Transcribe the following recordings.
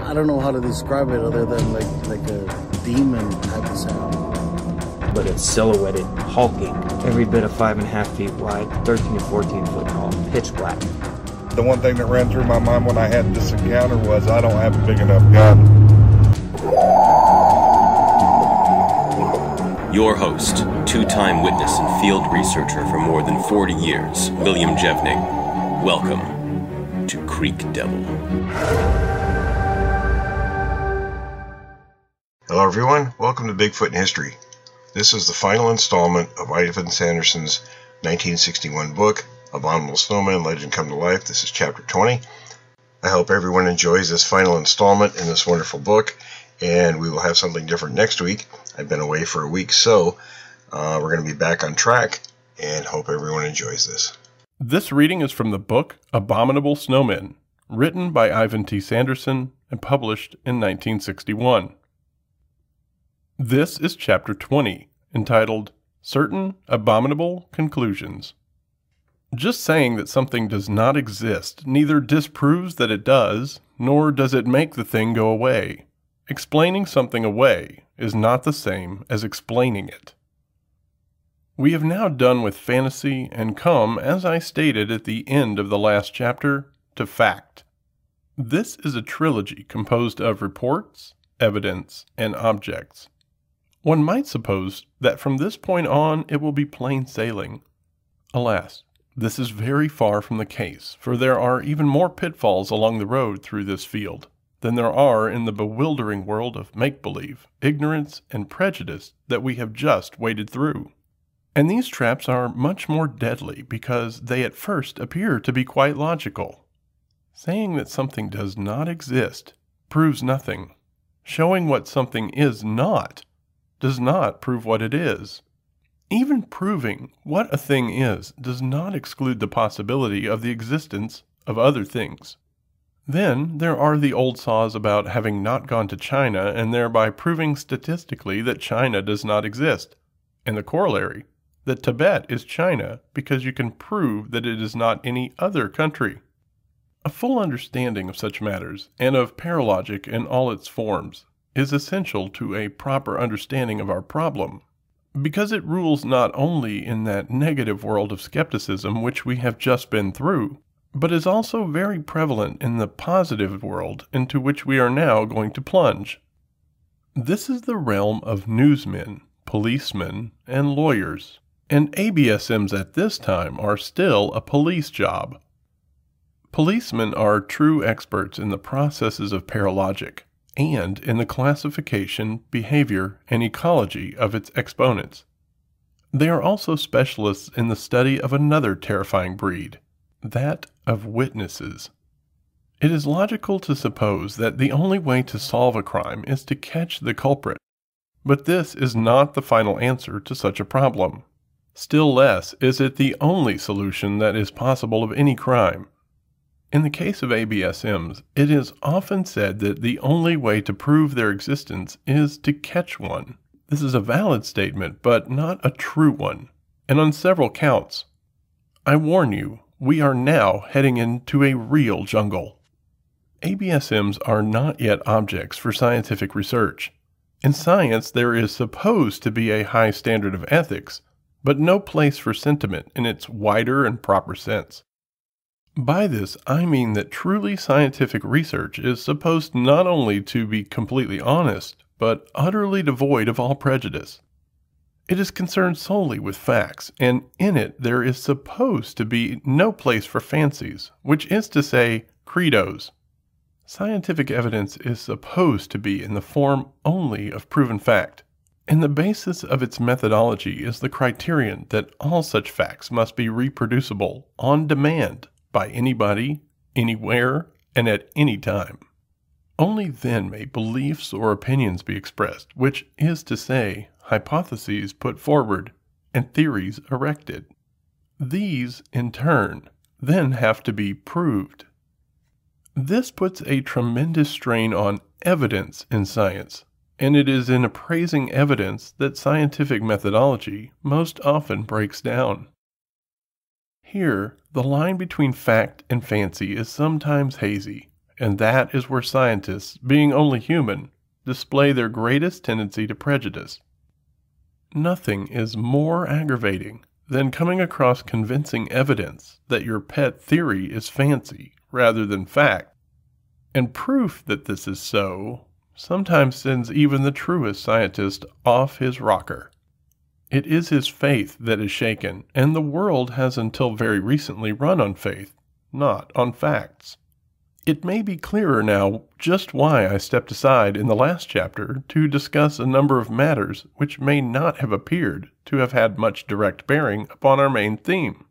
I don't know how to describe it other than like a demon type of sound. But it's silhouetted, hulking, every bit of 5.5 feet wide, 13 to 14 foot tall, pitch black. The one thing that ran through my mind when I had this encounter was I don't have a big enough gun. Your host, two-time witness and field researcher for more than 40 years, William Jevning. Welcome to Creek Devil. Hello everyone, welcome to Bigfoot in History. This is the final installment of Ivan Sanderson's 1961 book, Abominable Snowmen, Legend Come to Life. This is chapter 20. I hope everyone enjoys this final installment in this wonderful book, and we will have something different next week. I've been away for a week, so we're going to be back on track, and hope everyone enjoys this. This reading is from the book Abominable Snowmen, written by Ivan T. Sanderson and published in 1961. This is chapter 20, entitled Certain Abominable Conclusions. Just saying that something does not exist neither disproves that it does, nor does it make the thing go away. Explaining something away is not the same as explaining it. We have now done with fantasy and come, as I stated at the end of the last chapter, to fact. This is a trilogy composed of reports, evidence, and objects. One might suppose that from this point on it will be plain sailing. Alas, this is very far from the case, for there are even more pitfalls along the road through this field than there are in the bewildering world of make-believe, ignorance, and prejudice that we have just waded through. And these traps are much more deadly because they at first appear to be quite logical. Saying that something does not exist proves nothing. Showing what something is not does not prove what it is. Even proving what a thing is does not exclude the possibility of the existence of other things. Then there are the old saws about having not gone to China and thereby proving statistically that China does not exist, and the corollary, that Tibet is China because you can prove that it is not any other country. A full understanding of such matters, and of paralogic in all its forms, is essential to a proper understanding of our problem, because it rules not only in that negative world of skepticism which we have just been through, but is also very prevalent in the positive world into which we are now going to plunge. This is the realm of newsmen, policemen, and lawyers, and ABSMs at this time are still a police job. Policemen are true experts in the processes of paralogic, and in the classification, behavior, and ecology of its exponents. They are also specialists in the study of another terrifying breed, that of witnesses. It is logical to suppose that the only way to solve a crime is to catch the culprit, but this is not the final answer to such a problem. Still less is it the only solution that is possible of any crime. In the case of ABSMs, it is often said that the only way to prove their existence is to catch one. This is a valid statement, but not a true one, and on several counts. I warn you, we are now heading into a real jungle. ABSMs are not yet objects for scientific research. In science, there is supposed to be a high standard of ethics, but no place for sentiment in its wider and proper sense. By this, I mean that truly scientific research is supposed not only to be completely honest, but utterly devoid of all prejudice. It is concerned solely with facts, and in it there is supposed to be no place for fancies, which is to say, credos. Scientific evidence is supposed to be in the form only of proven fact, and the basis of its methodology is the criterion that all such facts must be reproducible on demand by anybody, anywhere, and at any time. Only then may beliefs or opinions be expressed, which is to say, hypotheses put forward and theories erected. These, in turn, then have to be proved. This puts a tremendous strain on evidence in science, and it is in appraising evidence that scientific methodology most often breaks down. Here, the line between fact and fancy is sometimes hazy, and that is where scientists, being only human, display their greatest tendency to prejudice. Nothing is more aggravating than coming across convincing evidence that your pet theory is fancy rather than fact, and proof that this is so sometimes sends even the truest scientist off his rocker. It is his faith that is shaken, and the world has until very recently run on faith, not on facts. It may be clearer now just why I stepped aside in the last chapter to discuss a number of matters which may not have appeared to have had much direct bearing upon our main theme.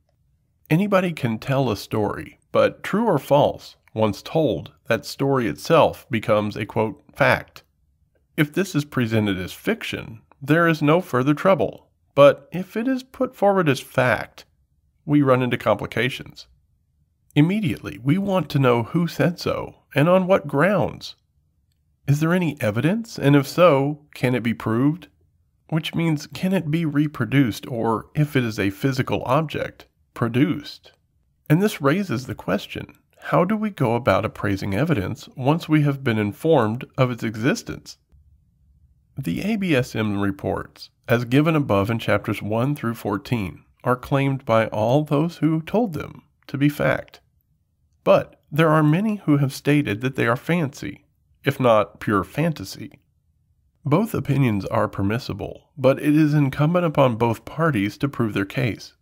Anybody can tell a story, but true or false, once told, that story itself becomes a, quote, fact. If this is presented as fiction, there is no further trouble. But if it is put forward as fact, we run into complications. Immediately, we want to know who said so, and on what grounds. Is there any evidence, and if so, can it be proved? Which means, can it be reproduced, or, if it is a physical object, produced? And this raises the question, how do we go about appraising evidence once we have been informed of its existence? The ABSM reports, as given above in chapters 1 through 14, are claimed by all those who told them to be fact. But there are many who have stated that they are fancy, if not pure fantasy. Both opinions are permissible, but it is incumbent upon both parties to prove their case.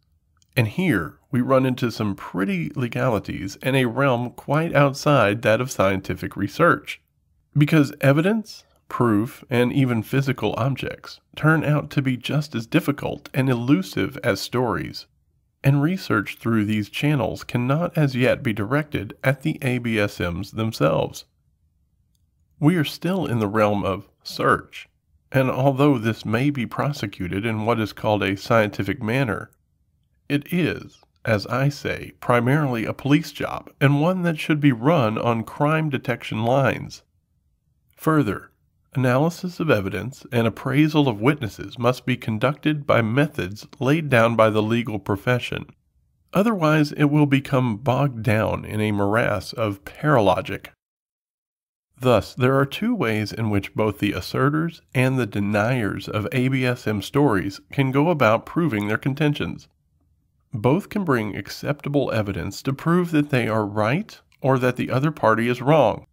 And here we run into some pretty legalities in a realm quite outside that of scientific research. Because evidence, proof, and even physical objects turn out to be just as difficult and elusive as stories, and research through these channels cannot as yet be directed at the ABSMs themselves. We are still in the realm of search, and although this may be prosecuted in what is called a scientific manner, it is, as I say, primarily a police job, and one that should be run on crime detection lines. Further, analysis of evidence and appraisal of witnesses must be conducted by methods laid down by the legal profession. Otherwise, it will become bogged down in a morass of paralogic. Thus, there are two ways in which both the asserters and the deniers of ABSM stories can go about proving their contentions. Both can bring acceptable evidence to prove that they are right or that the other party is wrong.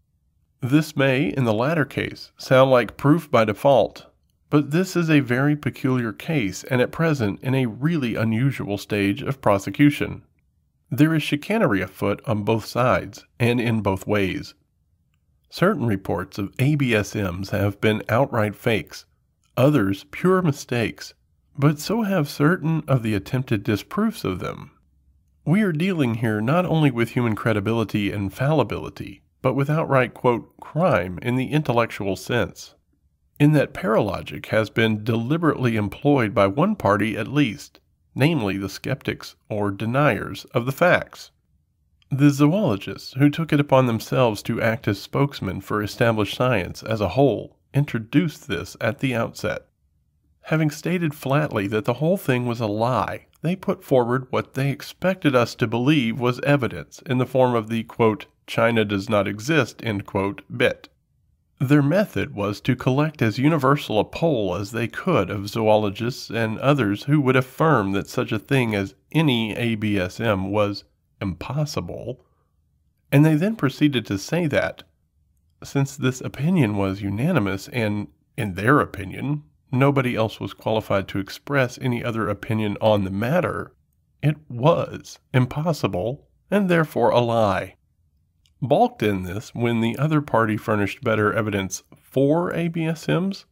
This may, in the latter case, sound like proof by default, but this is a very peculiar case and at present in a really unusual stage of prosecution. There is chicanery afoot on both sides and in both ways. Certain reports of ABSMs have been outright fakes, others pure mistakes, but so have certain of the attempted disproofs of them. We are dealing here not only with human credibility and fallibility, but with outright, quote, crime in the intellectual sense, in that paralogic has been deliberately employed by one party at least, namely the skeptics or deniers of the facts. The zoologists who took it upon themselves to act as spokesmen for established science as a whole introduced this at the outset. Having stated flatly that the whole thing was a lie, they put forward what they expected us to believe was evidence in the form of the, quote, China does not exist, end quote, bit. Their method was to collect as universal a poll as they could of zoologists and others who would affirm that such a thing as any ABSM was impossible, and they then proceeded to say that, since this opinion was unanimous and, in their opinion, nobody else was qualified to express any other opinion on the matter, it was impossible and therefore a lie. Balked in this when the other party furnished better evidence for ABSMs,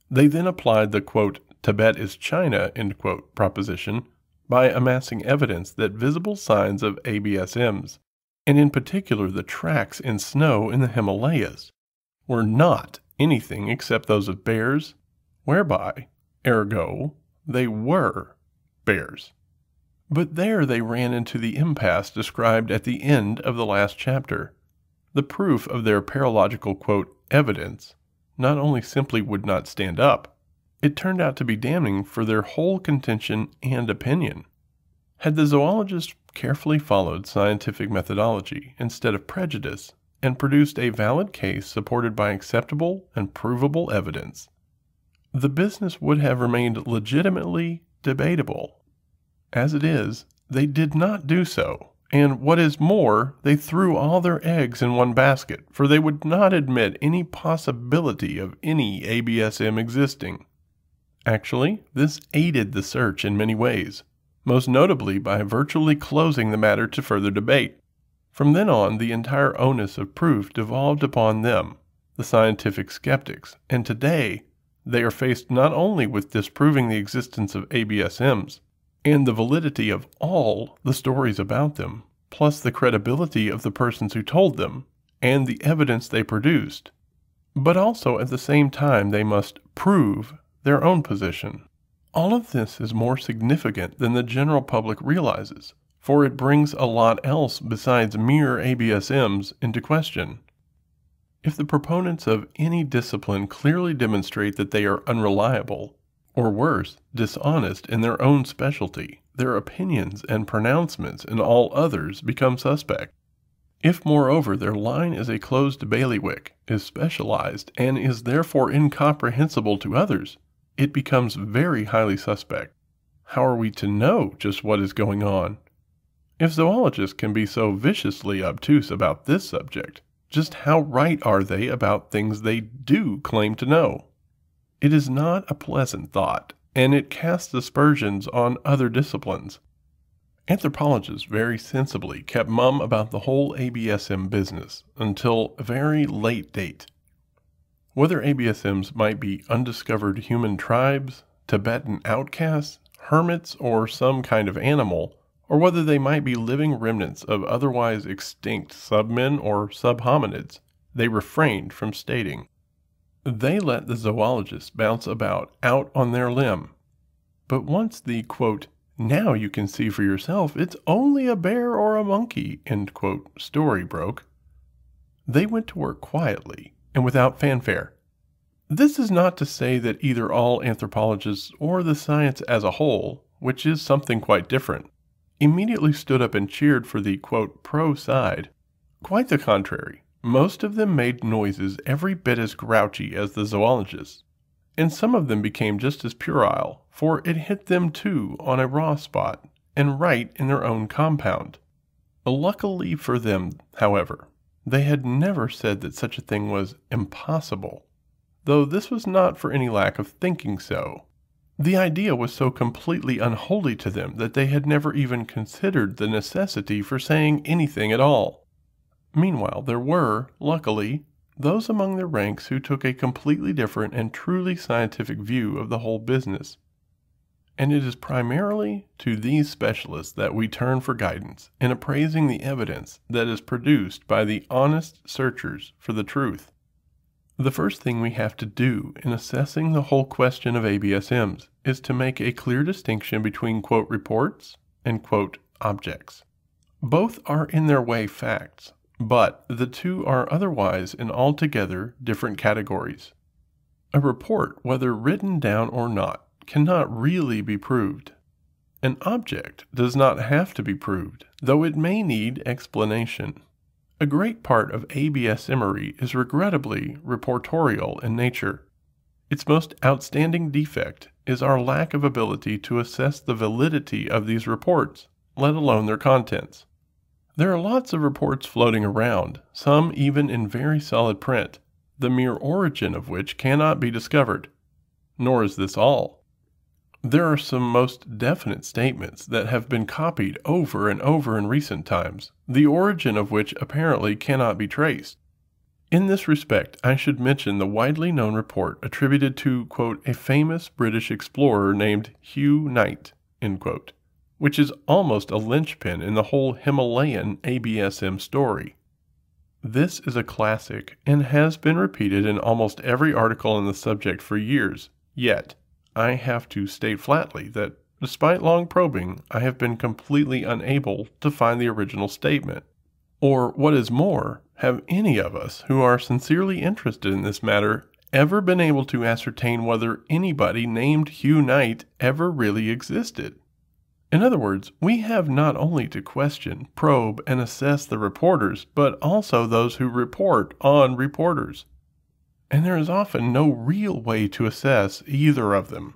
they then applied the, quote, Tibet is China, end quote, proposition by amassing evidence that visible signs of ABSMs, and in particular the tracks in snow in the Himalayas, were not anything except those of bears, whereby, ergo, they were bears. But there they ran into the impasse described at the end of the last chapter. The proof of their paralogical, quote, evidence not only simply would not stand up, it turned out to be damning for their whole contention and opinion. Had the zoologists carefully followed scientific methodology instead of prejudice, and produced a valid case supported by acceptable and provable evidence, the business would have remained legitimately debatable. As it is, they did not do so, and what is more, they threw all their eggs in one basket, for they would not admit any possibility of any ABSM existing. Actually, this aided the search in many ways, most notably by virtually closing the matter to further debate. From then on, the entire onus of proof devolved upon them, the scientific skeptics, and today they are faced not only with disproving the existence of ABSMs and the validity of all the stories about them, plus the credibility of the persons who told them and the evidence they produced, but also at the same time they must prove their own position. All of this is more significant than the general public realizes, for it brings a lot else besides mere ABSMs into question. If the proponents of any discipline clearly demonstrate that they are unreliable, or worse, dishonest in their own specialty, their opinions and pronouncements in all others become suspect. If, moreover, their line is a closed bailiwick, is specialized, and is therefore incomprehensible to others, it becomes very highly suspect. How are we to know just what is going on? If zoologists can be so viciously obtuse about this subject, just how right are they about things they do claim to know? It is not a pleasant thought, and it casts aspersions on other disciplines. Anthropologists very sensibly kept mum about the whole ABSM business until a very late date. Whether ABSMs might be undiscovered human tribes, Tibetan outcasts, hermits, or some kind of animal, or whether they might be living remnants of otherwise extinct submen or subhominids, they refrained from stating. They let the zoologists bounce about out on their limb. But once the, quote, "now you can see for yourself it's only a bear or a monkey," end quote, story broke, they went to work quietly and without fanfare. This is not to say that either all anthropologists or the science as a whole, which is something quite different, immediately stood up and cheered for the, quote, pro side. Quite the contrary. Most of them made noises every bit as grouchy as the zoologists, and some of them became just as puerile, for it hit them too on a raw spot, and right in their own compound. Luckily for them, however, they had never said that such a thing was impossible, though this was not for any lack of thinking so. The idea was so completely unholy to them that they had never even considered the necessity for saying anything at all. Meanwhile, there were, luckily, those among their ranks who took a completely different and truly scientific view of the whole business. And it is primarily to these specialists that we turn for guidance in appraising the evidence that is produced by the honest searchers for the truth. The first thing we have to do in assessing the whole question of ABSMs is to make a clear distinction between, quote, reports and, quote, objects. Both are in their way facts, but the two are otherwise in altogether different categories. A report, whether written down or not, cannot really be proved. An object does not have to be proved, though it may need explanation. A great part of ABSMery is regrettably reportorial in nature. Its most outstanding defect is our lack of ability to assess the validity of these reports, let alone their contents. There are lots of reports floating around, some even in very solid print, the mere origin of which cannot be discovered. Nor is this all. There are some most definite statements that have been copied over and over in recent times, the origin of which apparently cannot be traced. In this respect, I should mention the widely known report attributed to, quote, a famous British explorer named Hugh Knight, end quote, which is almost a linchpin in the whole Himalayan ABSM story. This is a classic and has been repeated in almost every article on the subject for years, yet I have to state flatly that, despite long probing, I have been completely unable to find the original statement. Or, what is more, have any of us who are sincerely interested in this matter ever been able to ascertain whether anybody named Hugh Knight ever really existed? In other words, we have not only to question, probe, and assess the reporters, but also those who report on reporters. And there is often no real way to assess either of them.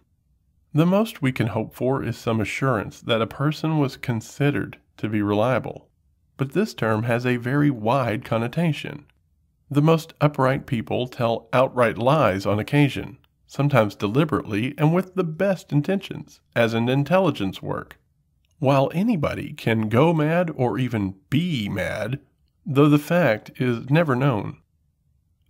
The most we can hope for is some assurance that a person was considered to be reliable. But this term has a very wide connotation. The most upright people tell outright lies on occasion, sometimes deliberately and with the best intentions, as in intelligence work. While anybody can go mad or even be mad, though the fact is never known.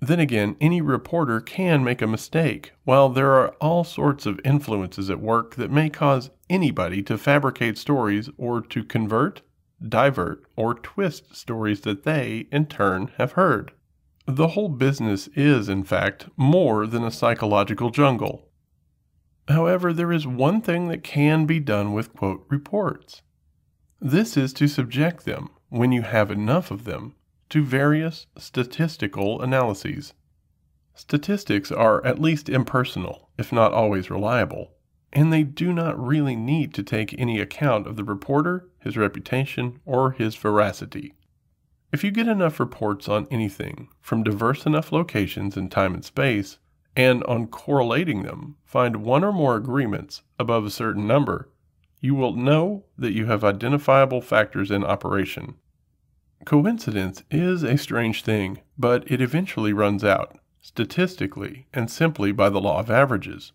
Then again, any reporter can make a mistake, while there are all sorts of influences at work that may cause anybody to fabricate stories or to convert, divert, or twist stories that they, in turn, have heard. The whole business is, in fact, more than a psychological jungle. However, there is one thing that can be done with, quote, reports. This is to subject them, when you have enough of them, to various statistical analyses. Statistics are at least impersonal, if not always reliable, and they do not really need to take any account of the reporter, his reputation, or his veracity. If you get enough reports on anything, from diverse enough locations in time and space, and on correlating them, find one or more agreements above a certain number, you will know that you have identifiable factors in operation. Coincidence is a strange thing, but it eventually runs out, statistically and simply by the law of averages.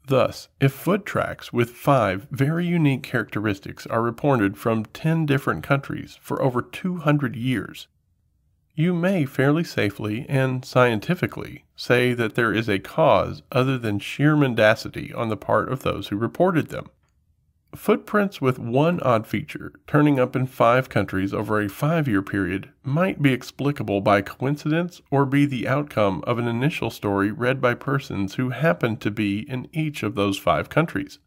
Thus, if foot tracks with 5 very unique characteristics are reported from 10 different countries for over 200 years, you may fairly safely and scientifically say that there is a cause other than sheer mendacity on the part of those who reported them. Footprints with one odd feature turning up in 5 countries over a 5-year period might be explicable by coincidence or be the outcome of an initial story read by persons who happened to be in each of those 5 countries.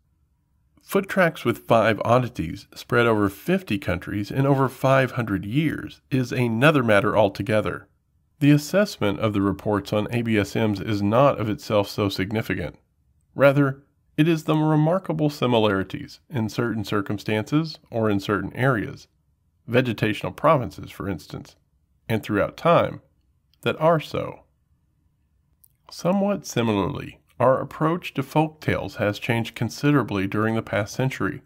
Foot tracks with 5 oddities spread over 50 countries in over 500 years is another matter altogether. The assessment of the reports on ABSMs is not of itself so significant. Rather, it is the remarkable similarities in certain circumstances or in certain areas, vegetational provinces for instance, and throughout time, that are so. Somewhat similarly, our approach to folk tales has changed considerably during the past century.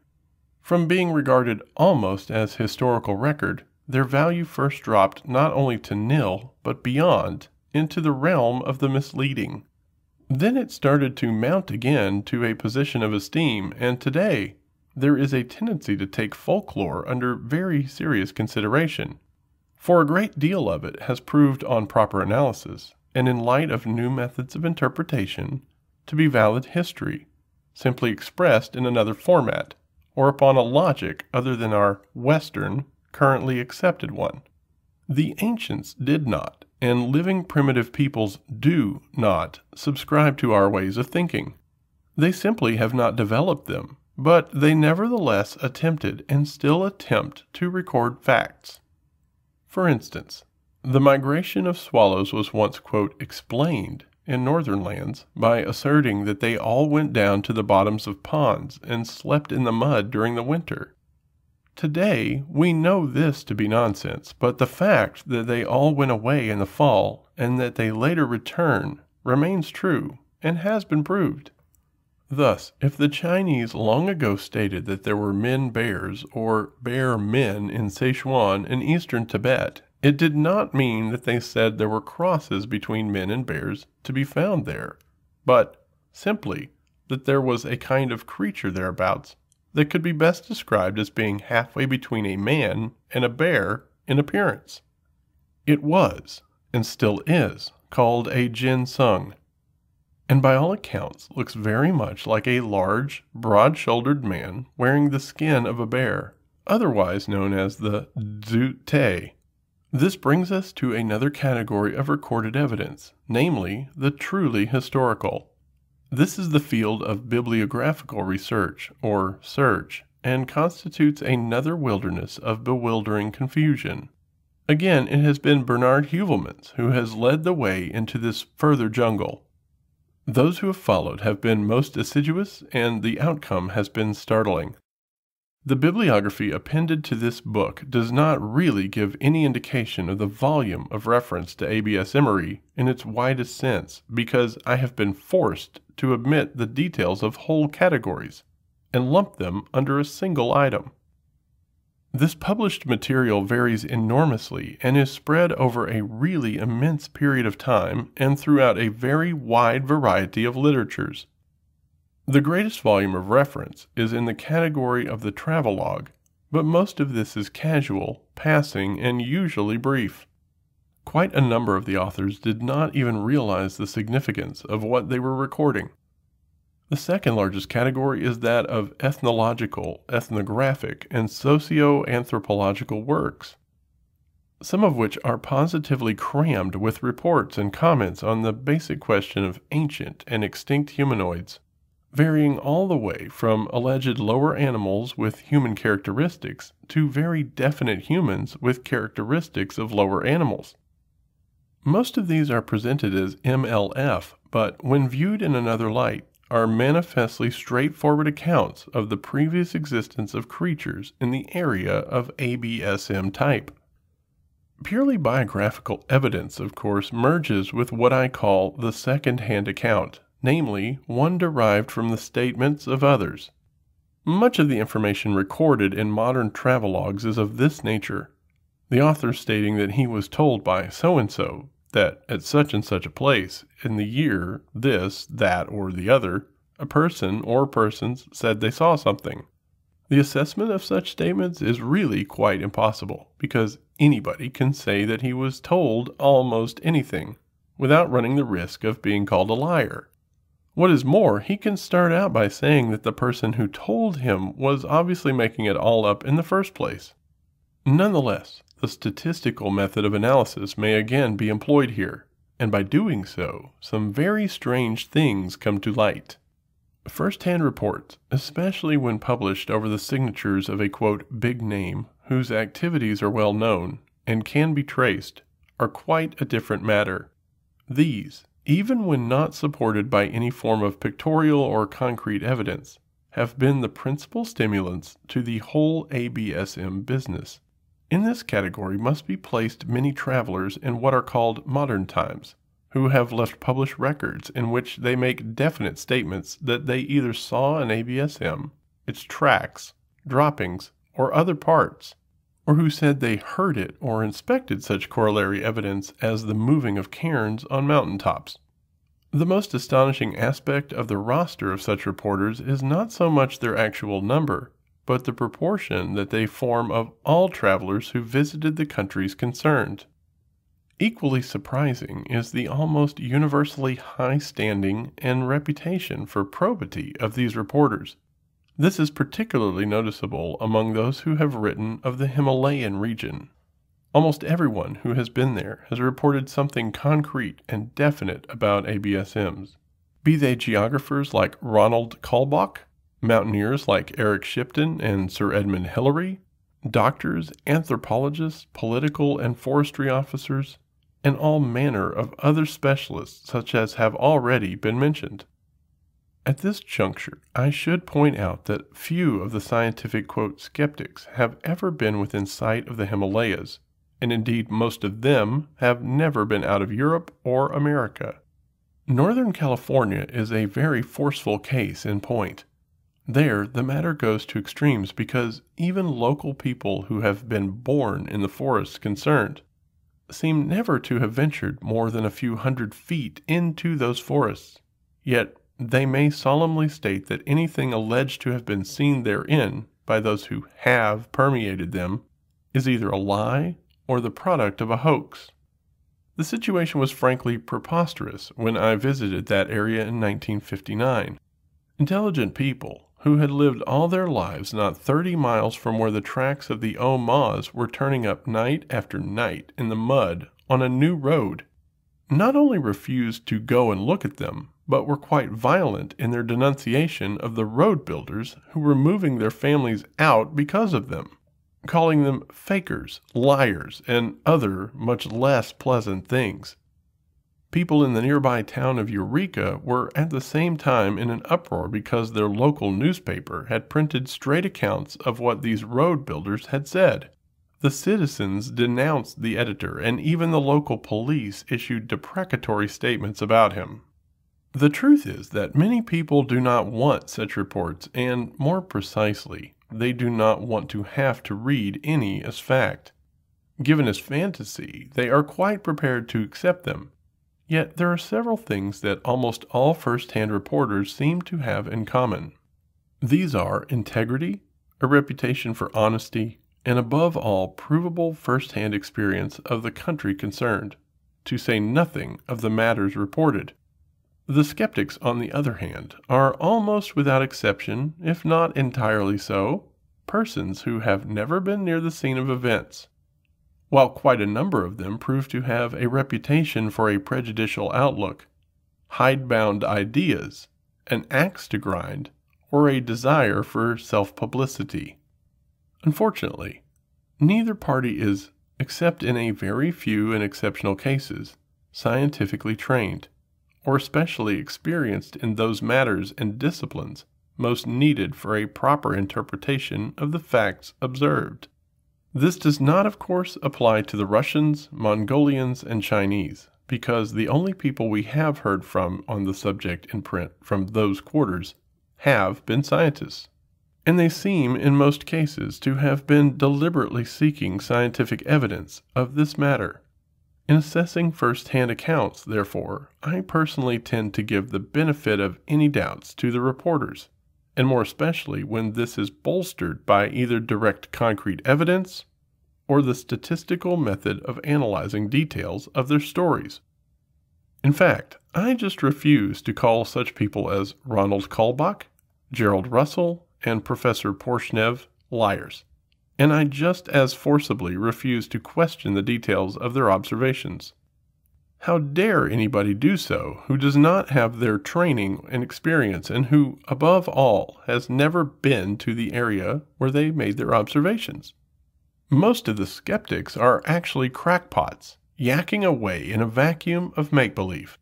From being regarded almost as historical record, their value first dropped not only to nil, but beyond, into the realm of the misleading. Then it started to mount again to a position of esteem, and today there is a tendency to take folklore under very serious consideration, for a great deal of it has proved on proper analysis, and in light of new methods of interpretation, to be valid history, simply expressed in another format, or upon a logic other than our Western, currently accepted one. The ancients did not, and living primitive peoples do not subscribe to our ways of thinking. They simply have not developed them, but they nevertheless attempted and still attempt to record facts. For instance, the migration of swallows was once, quote, explained in northern lands by asserting that they all went down to the bottoms of ponds and slept in the mud during the winter. Today, we know this to be nonsense, but the fact that they all went away in the fall and that they later return remains true and has been proved. Thus, if the Chinese long ago stated that there were men bears or bear men in Sichuan and eastern Tibet, it did not mean that they said there were crosses between men and bears to be found there, but simply that there was a kind of creature thereabouts that could be best described as being halfway between a man and a bear in appearance. It was, and still is, called a ginseng, and by all accounts looks very much like a large, broad-shouldered man wearing the skin of a bear, otherwise known as the zute. This brings us to another category of recorded evidence, namely the truly historical. This is the field of bibliographical research, or search, and constitutes another wilderness of bewildering confusion. Again, it has been Bernard Heuvelmans who has led the way into this further jungle. Those who have followed have been most assiduous, and the outcome has been startling. The bibliography appended to this book does not really give any indication of the volume of reference to ABS-emery in its widest sense, because I have been forced to omit the details of whole categories and lump them under a single item. This published material varies enormously and is spread over a really immense period of time and throughout a very wide variety of literatures. The greatest volume of reference is in the category of the travelogue, but most of this is casual, passing, and usually brief. Quite a number of the authors did not even realize the significance of what they were recording. The second largest category is that of ethnological, ethnographic, and socio-anthropological works, some of which are positively crammed with reports and comments on the basic question of ancient and extinct humanoids, varying all the way from alleged lower animals with human characteristics to very definite humans with characteristics of lower animals. Most of these are presented as MLF, but when viewed in another light, are manifestly straightforward accounts of the previous existence of creatures in the area of ABSM type. Purely biographical evidence, of course, merges with what I call the second-hand account, namely, one derived from the statements of others. Much of the information recorded in modern travelogues is of this nature, the author stating that he was told by so-and-so that at such and such a place, in the year this, that, or the other, a person or persons said they saw something. The assessment of such statements is really quite impossible, because anybody can say that he was told almost anything, without running the risk of being called a liar. What is more, he can start out by saying that the person who told him was obviously making it all up in the first place. Nonetheless, the statistical method of analysis may again be employed here, and by doing so, some very strange things come to light. First-hand reports, especially when published over the signatures of a, quote, big name, whose activities are well known and can be traced, are quite a different matter. These, even when not supported by any form of pictorial or concrete evidence, have been the principal stimulants to the whole ABSM business. In this category must be placed many travelers in what are called modern times, who have left published records in which they make definite statements that they either saw an ABSM, its tracks, droppings, or other parts, or who said they heard it or inspected such corollary evidence as the moving of cairns on mountaintops. The most astonishing aspect of the roster of such reporters is not so much their actual number, but the proportion that they form of all travelers who visited the countries concerned. Equally surprising is the almost universally high standing and reputation for probity of these reporters. This is particularly noticeable among those who have written of the Himalayan region. Almost everyone who has been there has reported something concrete and definite about ABSMs, be they geographers like Ronald Kaulbach, mountaineers like Eric Shipton and Sir Edmund Hillary, doctors, anthropologists, political and forestry officers, and all manner of other specialists such as have already been mentioned. At this juncture, I should point out that few of the scientific, quote, skeptics have ever been within sight of the Himalayas, and indeed most of them have never been out of Europe or America. Northern California is a very forceful case in point. There, the matter goes to extremes because even local people who have been born in the forests concerned seem never to have ventured more than a few hundred feet into those forests, yet they may solemnly state that anything alleged to have been seen therein by those who have permeated them is either a lie or the product of a hoax. The situation was frankly preposterous when I visited that area in 1959. Intelligent people who had lived all their lives not 30 miles from where the tracks of the Omas were turning up night after night in the mud on a new road, not only refused to go and look at them, but were quite violent in their denunciation of the road builders who were moving their families out because of them, calling them fakers, liars, and other much less pleasant things. People in the nearby town of Eureka were at the same time in an uproar because their local newspaper had printed straight accounts of what these road builders had said. The citizens denounced the editor, and even the local police issued deprecatory statements about him. The truth is that many people do not want such reports, and more precisely, they do not want to have to read any as fact. Given as fantasy, they are quite prepared to accept them. Yet there are several things that almost all first-hand reporters seem to have in common. These are integrity, a reputation for honesty, and above all, provable first-hand experience of the country concerned, to say nothing of the matters reported. The skeptics, on the other hand, are almost without exception, if not entirely so, persons who have never been near the scene of events. While quite a number of them prove to have a reputation for a prejudicial outlook, hidebound ideas, an axe to grind, or a desire for self-publicity. Unfortunately, neither party is, except in a very few and exceptional cases, scientifically trained, or especially experienced in those matters and disciplines most needed for a proper interpretation of the facts observed. This does not, of course, apply to the Russians, Mongolians, and Chinese, because the only people we have heard from on the subject in print from those quarters have been scientists, and they seem in most cases to have been deliberately seeking scientific evidence of this matter. In assessing first-hand accounts, therefore, I personally tend to give the benefit of any doubts to the reporters, and more especially when this is bolstered by either direct concrete evidence or the statistical method of analyzing details of their stories. In fact, I just refuse to call such people as Ronald Kaulbach, Gerald Russell, and Professor Porshnev liars, and I just as forcibly refuse to question the details of their observations. How dare anybody do so who does not have their training and experience and who, above all, has never been to the area where they made their observations? Most of the skeptics are actually crackpots, yakking away in a vacuum of make-believe.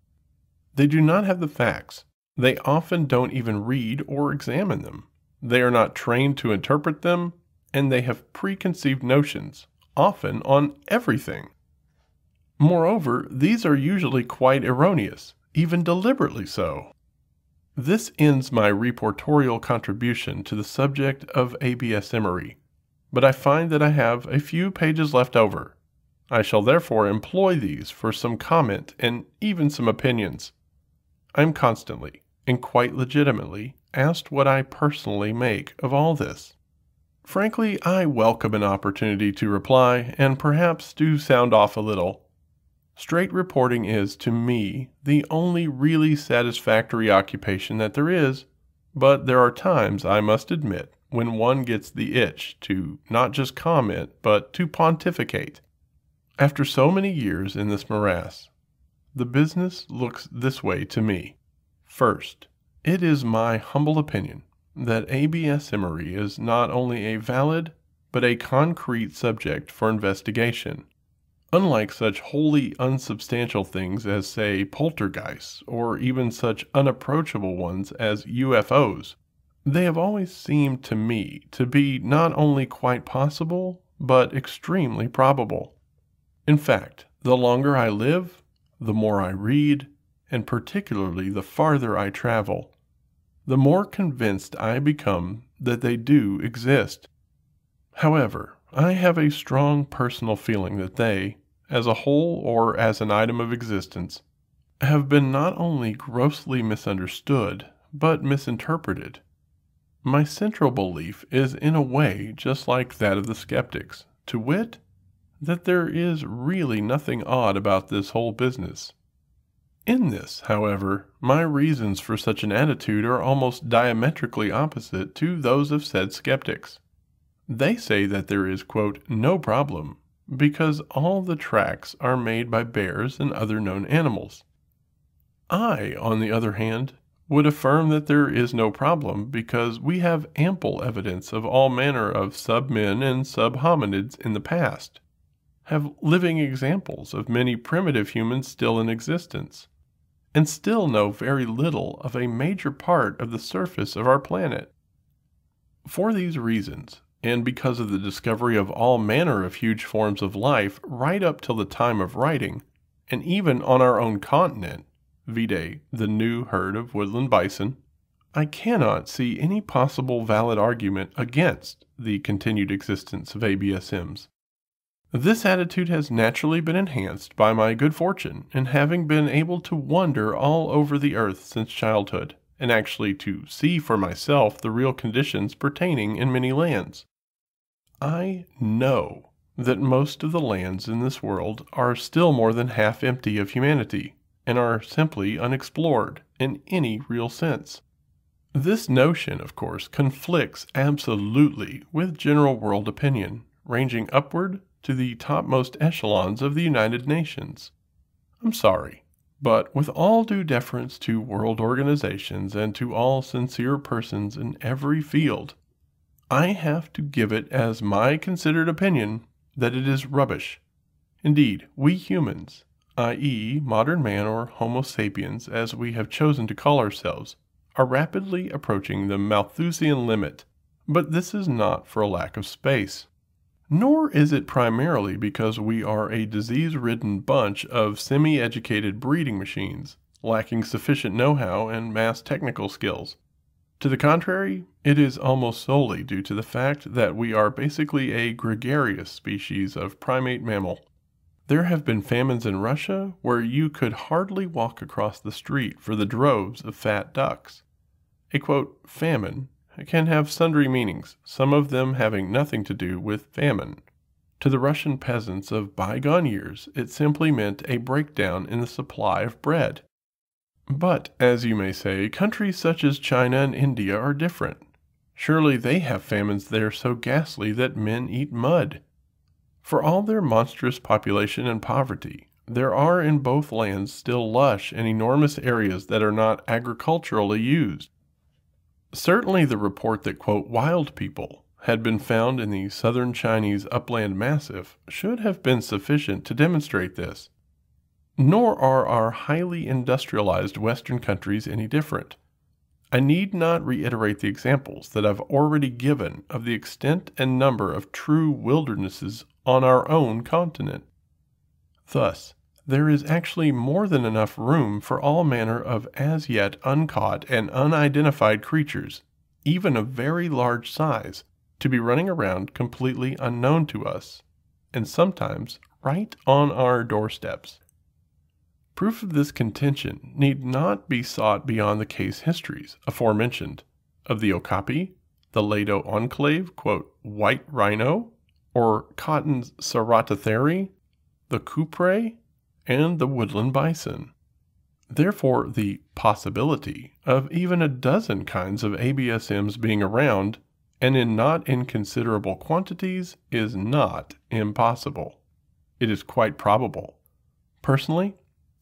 They do not have the facts. They often don't even read or examine them. They are not trained to interpret them, and they have preconceived notions, often on everything. Moreover, these are usually quite erroneous, even deliberately so. This ends my reportorial contribution to the subject of ABS Emery, but I find that I have a few pages left over. I shall therefore employ these for some comment and even some opinions. I am constantly, and quite legitimately, asked what I personally make of all this. Frankly, I welcome an opportunity to reply, and perhaps to sound off a little. Straight reporting is, to me, the only really satisfactory occupation that there is, but there are times, I must admit, when one gets the itch to not just comment, but to pontificate. After so many years in this morass, the business looks this way to me. First, it is my humble opinion that ABS Emery is not only a valid, but a concrete subject for investigation. Unlike such wholly unsubstantial things as, say, poltergeists, or even such unapproachable ones as UFOs, they have always seemed to me to be not only quite possible, but extremely probable. In fact, the longer I live, the more I read, and particularly the farther I travel, the more convinced I become that they do exist. However, I have a strong personal feeling that they, as a whole or as an item of existence, have been not only grossly misunderstood, but misinterpreted. My central belief is in a way just like that of the skeptics, to wit, that there is really nothing odd about this whole business. In this, however, my reasons for such an attitude are almost diametrically opposite to those of said skeptics. They say that there is, quote, no problem, because all the tracks are made by bears and other known animals. I, on the other hand, would affirm that there is no problem because we have ample evidence of all manner of sub-men and sub-hominids in the past. have living examples of many primitive humans still in existence, and still know very little of a major part of the surface of our planet. For these reasons, and because of the discovery of all manner of huge forms of life right up till the time of writing, and even on our own continent, vide the new herd of woodland bison, I cannot see any possible valid argument against the continued existence of ABSMs. This attitude has naturally been enhanced by my good fortune in having been able to wander all over the earth since childhood, and actually to see for myself the real conditions pertaining in many lands. I know that most of the lands in this world are still more than half empty of humanity, and are simply unexplored in any real sense. This notion, of course, conflicts absolutely with general world opinion, ranging upward to the topmost echelons of the United Nations. I'm sorry, but with all due deference to world organizations and to all sincere persons in every field, I have to give it as my considered opinion that it is rubbish. Indeed, we humans, i.e. modern man or Homo sapiens as we have chosen to call ourselves, are rapidly approaching the Malthusian limit, but this is not for a lack of space. Nor is it primarily because we are a disease-ridden bunch of semi-educated breeding machines, lacking sufficient know-how and mass technical skills. To the contrary, it is almost solely due to the fact that we are basically a gregarious species of primate mammal. There have been famines in Russia where you could hardly walk across the street for the droves of fat ducks. A quote, famine can have sundry meanings, some of them having nothing to do with famine. To the Russian peasants of bygone years, it simply meant a breakdown in the supply of bread. But, as you may say, countries such as China and India are different. Surely they have famines there so ghastly that men eat mud. For all their monstrous population and poverty, there are in both lands still lush and enormous areas that are not agriculturally used. Certainly the report that, quote, wild people had been found in the southern Chinese upland massif should have been sufficient to demonstrate this. Nor are our highly industrialized Western countries any different. I need not reiterate the examples that I've already given of the extent and number of true wildernesses on our own continent. Thus, there is actually more than enough room for all manner of as yet uncaught and unidentified creatures, even of very large size, to be running around completely unknown to us, and sometimes right on our doorsteps. Proof of this contention need not be sought beyond the case histories aforementioned of the okapi, the Lado enclave, quote, white rhino, or Cotton's Ceratotheri, the cupre, and the woodland bison. Therefore, the possibility of even a dozen kinds of ABSMs being around, and in not inconsiderable quantities, is not impossible. It is quite probable. Personally,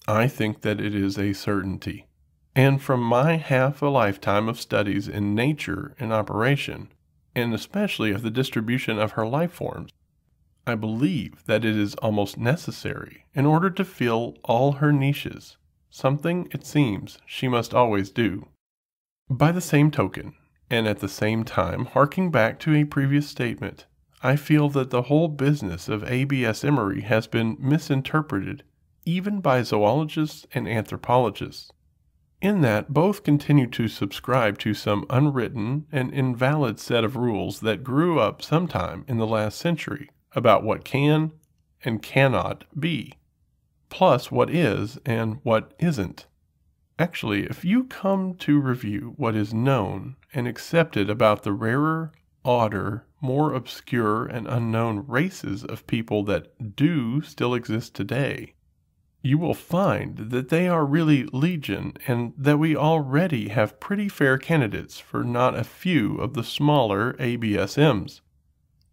I think that it is a certainty. And from my half a lifetime of studies in nature and operation, and especially of the distribution of her life forms, I believe that it is almost necessary in order to fill all her niches, something, it seems, she must always do. By the same token, and at the same time harking back to a previous statement, I feel that the whole business of ABSMery has been misinterpreted even by zoologists and anthropologists, in that both continue to subscribe to some unwritten and invalid set of rules that grew up sometime in the last century about what can and cannot be, plus what is and what isn't. Actually, if you come to review what is known and accepted about the rarer, odder, more obscure and unknown races of people that do still exist today, you will find that they are really legion and that we already have pretty fair candidates for not a few of the smaller ABSMs.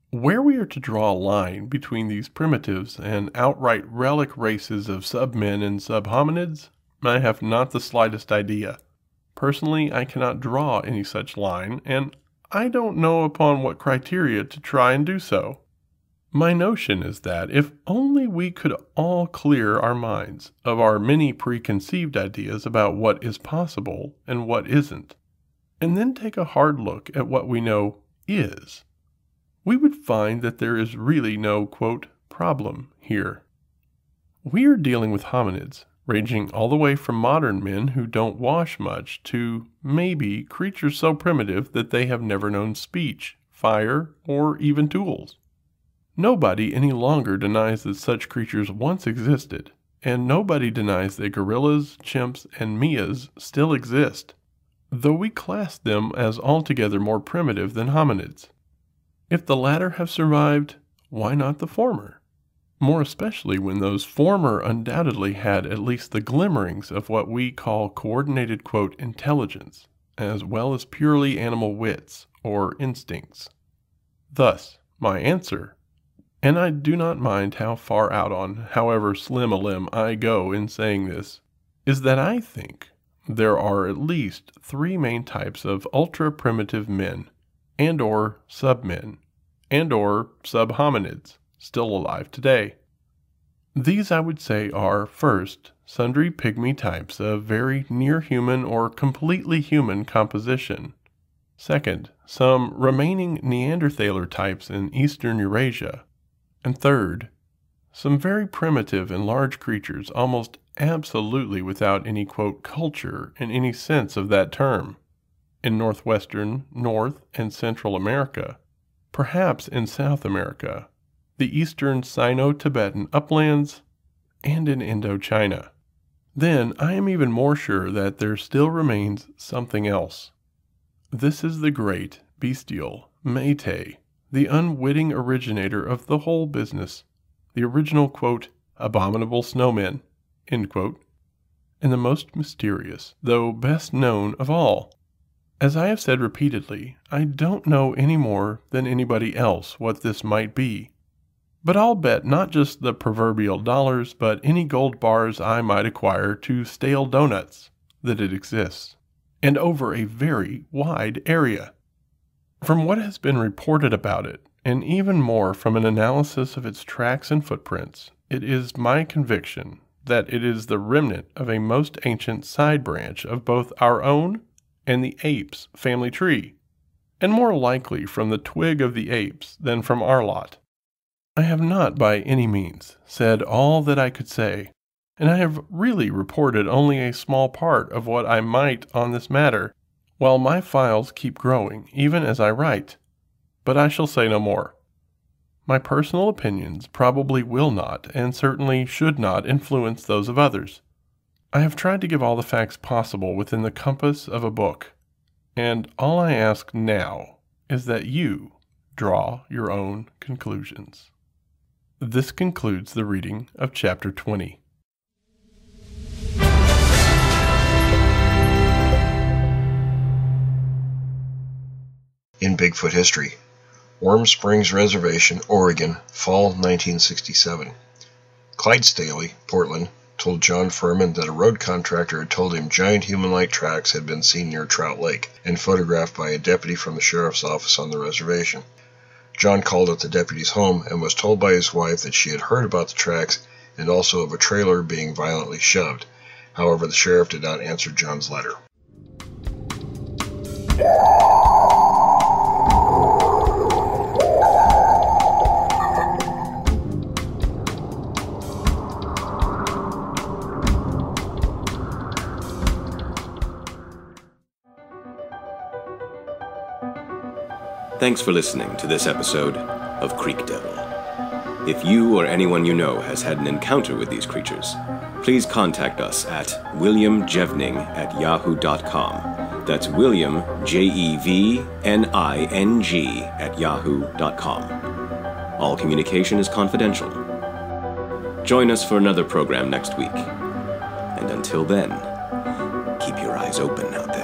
Where we are to draw a line between these primitives and outright relic races of submen and subhominids, I have not the slightest idea. Personally, I cannot draw any such line, and I don't know upon what criteria to try and do so. My notion is that if only we could all clear our minds of our many preconceived ideas about what is possible and what isn't, and then take a hard look at what we know is, we would find that there is really no, quote, problem here. We are dealing with hominids, ranging all the way from modern men who don't wash much to, maybe, creatures so primitive that they have never known speech, fire, or even tools. Nobody any longer denies that such creatures once existed, and nobody denies that gorillas, chimps, and mias still exist, though we class them as altogether more primitive than hominids. If the latter have survived, why not the former? More especially when those former undoubtedly had at least the glimmerings of what we call coordinated, quote, intelligence, as well as purely animal wits, or instincts. Thus, my answer, and I do not mind how far out on however slim a limb I go in saying this, is that I think there are at least 3 main types of ultra-primitive men, and or sub-men, and or sub-hominids, still alive today. These I would say are, first, sundry pygmy types of very near-human or completely human composition. Second, some remaining Neanderthaler types in eastern Eurasia. And third, some very primitive and large creatures almost absolutely without any, quote, culture in any sense of that term, in northwestern, North, and Central America, perhaps in South America, the eastern Sino-Tibetan uplands, and in Indochina. Then I am even more sure that there still remains something else. This is the great, bestial, Métis, the unwitting originator of the whole business, the original, quote, abominable snowmen, end quote, and the most mysterious, though best known of all. As I have said repeatedly, I don't know any more than anybody else what this might be, but I'll bet not just the proverbial dollars, but any gold bars I might acquire to stale donuts, that it exists, and over a very wide area. From what has been reported about it, and even more from an analysis of its tracks and footprints, it is my conviction that it is the remnant of a most ancient side branch of both our own and the apes' family tree, and more likely from the twig of the apes than from our lot. I have not by any means said all that I could say, and I have really reported only a small part of what I might on this matter, while my files keep growing even as I write, but I shall say no more. My personal opinions probably will not, and certainly should not, influence those of others. I have tried to give all the facts possible within the compass of a book, and all I ask now is that you draw your own conclusions. This concludes the reading of Chapter 20. In Bigfoot history, Warm Springs Reservation, Oregon, fall 1967. Clyde Staley, Portland, told John Furman that a road contractor had told him giant human-like tracks had been seen near Trout Lake and photographed by a deputy from the sheriff's office on the reservation. John called at the deputy's home and was told by his wife that she had heard about the tracks and also of a trailer being violently shoved. However, the sheriff did not answer John's letter. Thanks for listening to this episode of Creek Devil. If you or anyone you know has had an encounter with these creatures, please contact us at williamjevning@yahoo.com. That's William, Jevning @yahoo.com. All communication is confidential. Join us for another program next week. And until then, keep your eyes open out there.